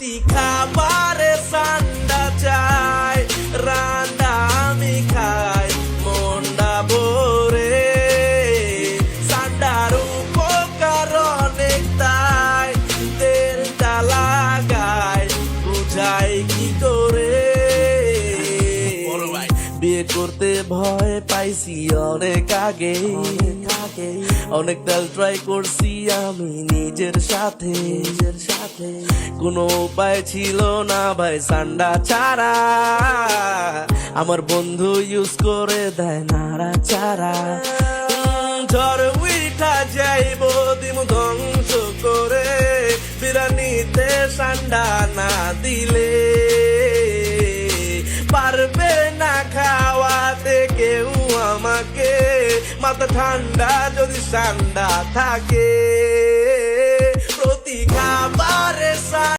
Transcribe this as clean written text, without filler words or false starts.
প্রতি খাবারে সান্ডা চাই, রান্না আমি খাই মনটা ভরে। সান্ডার উপকার অনেক তাই তেলটা লাগাই বুঝাই কি করে। বিয়ে করতে ভয় পাইছি অনেক আগে, অনেক তেল ট্রাই করছি আমি নিজের সাথে। কোনো উপায় ছিল না ভাই সান্ডা ছাড়া, আমার বন্ধু ইউজ করে দেয় নাড়া চারা। ঝড় উঠা যাইব দিমু ধ্বংস করে, বিরানিতে সান্ডা না দিলে পারবে না খাওয়াতে কেউ আমাকে। মাথা ঠান্ডা যদি সান্ডা থাকে, প্রতি খাবারে